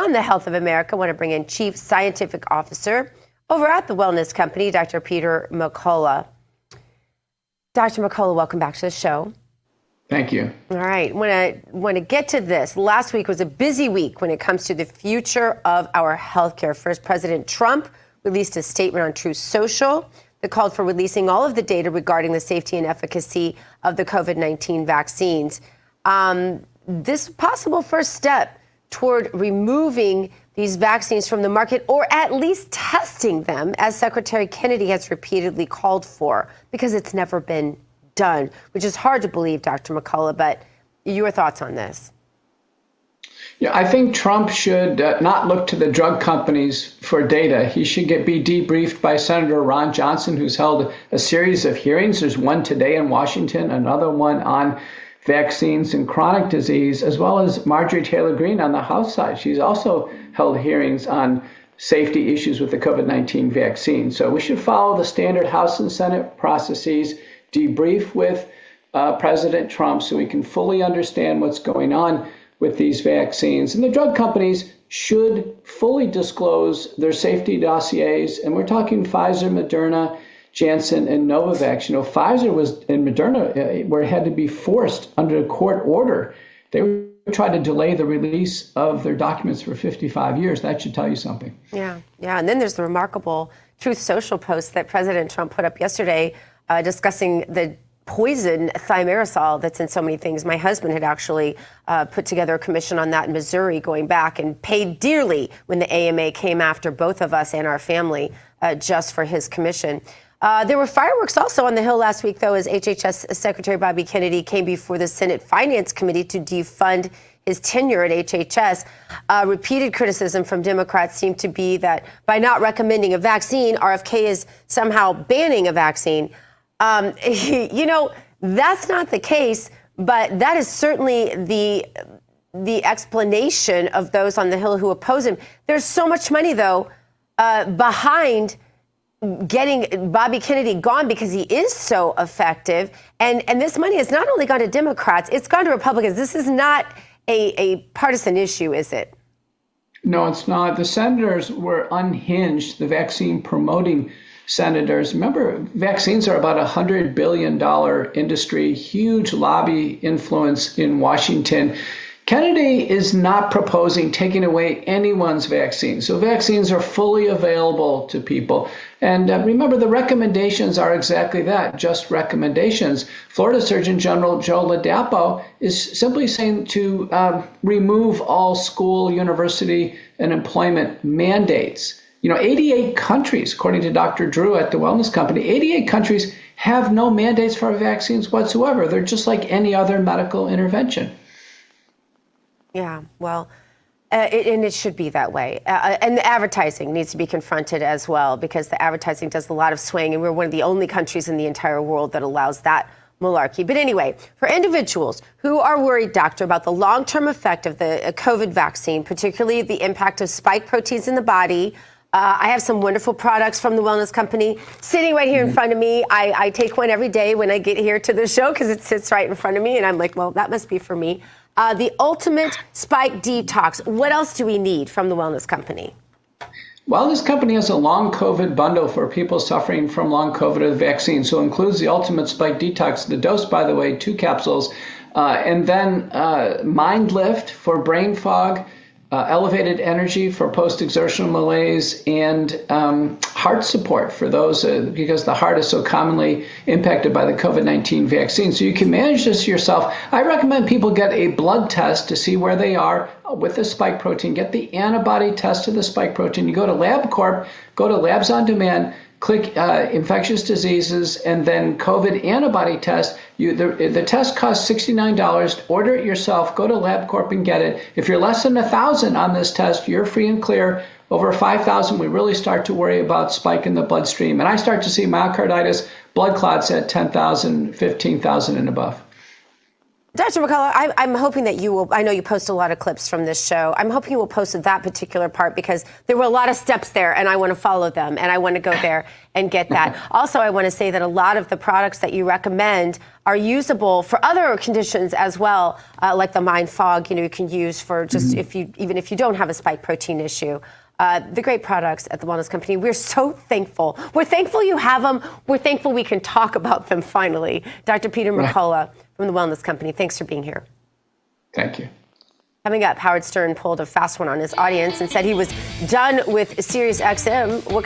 on the health of America, I want to bring in Chief Scientific Officer over at the Wellness Company, Dr. Peter McCullough. Dr. McCullough, welcome back to the show. Thank you. All right. Want to get to this. Last week was a busy week when it comes to the future of our healthcare. First, President Trump released a statement on Truth Social that called for releasing all of the data regarding the safety and efficacy of the COVID-19 vaccines. This possible first step toward removing these vaccines from the market, or at least testing them, as Secretary Kennedy has repeatedly called for, because it's never been done, which is hard to believe, Dr. McCullough, but your thoughts on this? Yeah, I think Trump should not look to the drug companies for data. He should be debriefed by Senator Ron Johnson, who's held a series of hearings. There's one today in Washington, another one on vaccines and chronic disease, as well as Marjorie Taylor Greene on the House side. She's also held hearings on safety issues with the COVID-19 vaccine. So we should follow the standard House and Senate processes, debrief with President Trump so we can fully understand what's going on with these vaccines. And the drug companies should fully disclose their safety dossiers. And we're talking Pfizer, Moderna, Janssen, and Novavax. You know, Pfizer and Moderna had to be forced under a court order. They tried to delay the release of their documents for 55 years. That should tell you something. Yeah. And then there's the remarkable Truth Social post that President Trump put up yesterday discussing the poison thimerosal that's in so many things. My husband had actually put together a commission on that in Missouri going back and paid dearly when the AMA came after both of us and our family just for his commission. There were fireworks also on the Hill last week, though, as HHS Secretary Bobby Kennedy came before the Senate Finance Committee to defund his tenure at HHS. Repeated criticism from Democrats seemed to be that by not recommending a vaccine, RFK is somehow banning a vaccine. You know, that's not the case, but that is certainly the explanation of those on the Hill who oppose him. There's so much money, though, behind getting Bobby Kennedy gone because he is so effective. And this money has not only gone to Democrats, it's gone to Republicans. This is not a partisan issue, is it? No, it's not. The senators were unhinged, the vaccine promoting senators. Remember, vaccines are about $100 billion industry, huge lobby influence in Washington. Kennedy is not proposing taking away anyone's vaccine. So vaccines are fully available to people. And remember, the recommendations are exactly that, just recommendations. Florida Surgeon General Joe Ladapo is simply saying to remove all school, university, and employment mandates. You know, 88 countries, according to Dr. Drew at the Wellness Company, 88 countries have no mandates for vaccines whatsoever. They're just like any other medical intervention. Yeah, well, and it should be that way. And the advertising needs to be confronted as well, because the advertising does a lot of swaying, and we're one of the only countries in the entire world that allows that malarkey. But anyway, for individuals who are worried, doctor, about the long-term effect of the COVID vaccine, particularly the impact of spike proteins in the body, I have some wonderful products from the Wellness Company sitting right here in front of me. I take one every day when I get here to the show because it sits right in front of me. And I'm like, well, that must be for me. The Ultimate Spike Detox. What else do we need from the Wellness Company? Wellness Company has a long COVID bundle for people suffering from long COVID or the vaccine. So it includes the Ultimate Spike Detox, the dose, by the way, 2 capsules, and then Mind Lift for brain fog, elevated energy for post-exertional malaise, and heart support for those because the heart is so commonly impacted by the COVID-19 vaccine. So you can manage this yourself. I recommend people get a blood test to see where they are with the spike protein. Get the antibody test to the spike protein. You go to LabCorp, go to Labs on Demand, click infectious diseases, and then COVID antibody test. The test costs $69. Order it yourself. Go to LabCorp and get it. If you're less than 1,000 on this test, you're free and clear. Over 5,000, we really start to worry about spike in the bloodstream. And I start to see myocarditis, blood clots at 10,000, 15,000 and above. Dr. McCullough, I'm hoping that you will, I know you post a lot of clips from this show. I'm hoping you will post that particular part because there were a lot of steps there and I want to follow them and I want to go there and get that. Also, I want to say that a lot of the products that you recommend are usable for other conditions as well, like the mind fog, you can use for just even if you don't have a spike protein issue. The great products at the Wellness Company. We're so thankful. We're thankful you have them. We're thankful we can talk about them finally. Dr. Peter McCullough from the Wellness Company, thanks for being here. Thank you. Coming up, Howard Stern pulled a fast one on his audience and said he was done with Sirius XM. What